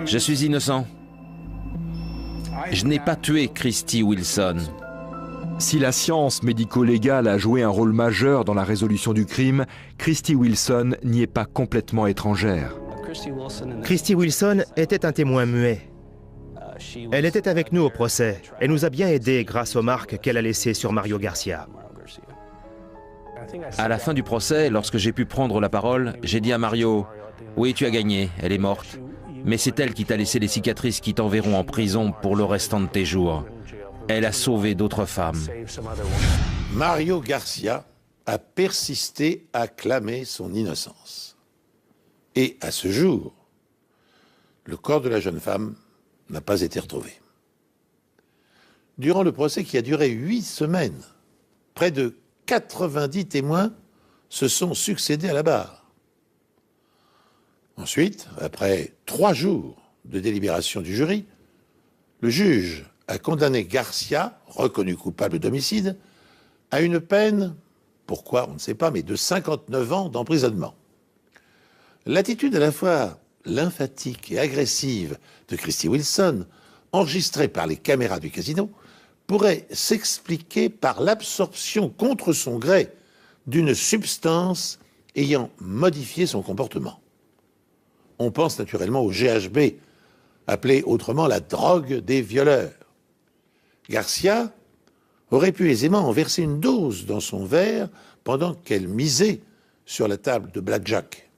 Je suis innocent. Je n'ai pas tué Christy Wilson. Si la science médico-légale a joué un rôle majeur dans la résolution du crime, Christy Wilson n'y est pas complètement étrangère. Christy Wilson était un témoin muet. Elle était avec nous au procès et nous a bien aidés grâce aux marques qu'elle a laissées sur Mario Garcia. À la fin du procès, lorsque j'ai pu prendre la parole, j'ai dit à Mario, « Oui, tu as gagné, elle est morte. Mais c'est elle qui t'a laissé les cicatrices qui t'enverront en prison pour le restant de tes jours. Elle a sauvé d'autres femmes. » Mario Garcia a persisté à clamer son innocence. Et à ce jour, le corps de la jeune femme n'a pas été retrouvé. Durant le procès qui a duré 8 semaines, près de 90 témoins se sont succédés à la barre. Ensuite, après 3 jours de délibération du jury, le juge a condamné Garcia, reconnu coupable d'homicide, à une peine, pourquoi on ne sait pas, mais de 59 ans d'emprisonnement. L'attitude à la fois lymphatique et agressive de Christy Wilson, enregistrée par les caméras du casino, pourrait s'expliquer par l'absorption contre son gré d'une substance ayant modifié son comportement. On pense naturellement au GHB, appelé autrement la drogue des violeurs. Garcia aurait pu aisément en verser une dose dans son verre pendant qu'elle misait sur la table de blackjack.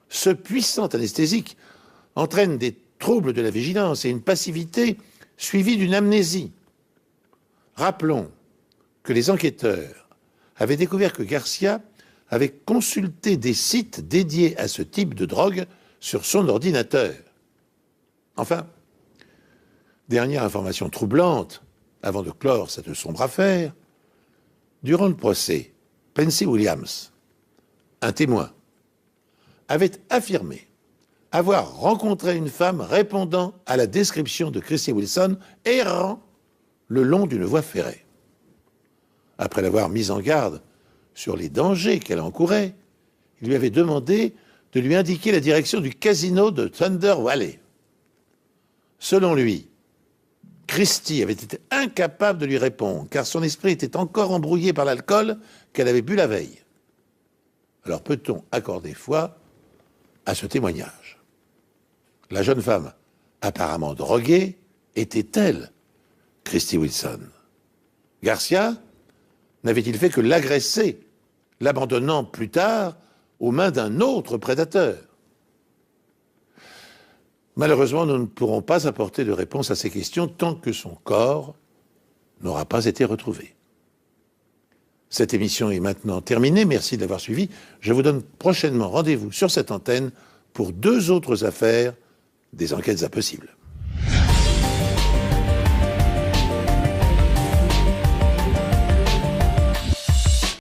Ce puissant anesthésique entraîne des trouble de la vigilance et une passivité suivie d'une amnésie. Rappelons que les enquêteurs avaient découvert que Garcia avait consulté des sites dédiés à ce type de drogue sur son ordinateur. Enfin, dernière information troublante, avant de clore cette sombre affaire, durant le procès, Pensy Williams, un témoin, avait affirmé avoir rencontré une femme répondant à la description de Christy Wilson errant le long d'une voie ferrée. Après l'avoir mise en garde sur les dangers qu'elle encourait, il lui avait demandé de lui indiquer la direction du casino de Thunder Valley. Selon lui, Christy avait été incapable de lui répondre, car son esprit était encore embrouillé par l'alcool qu'elle avait bu la veille. Alors peut-on accorder foi à ce témoignage? La jeune femme, apparemment droguée, était-elle Christy Wilson? Garcia n'avait-il fait que l'agresser, l'abandonnant plus tard aux mains d'un autre prédateur? Malheureusement, nous ne pourrons pas apporter de réponse à ces questions tant que son corps n'aura pas été retrouvé. Cette émission est maintenant terminée. Merci de l'avoir suivie. Je vous donne prochainement rendez-vous sur cette antenne pour 2 autres affaires des enquêtes impossibles.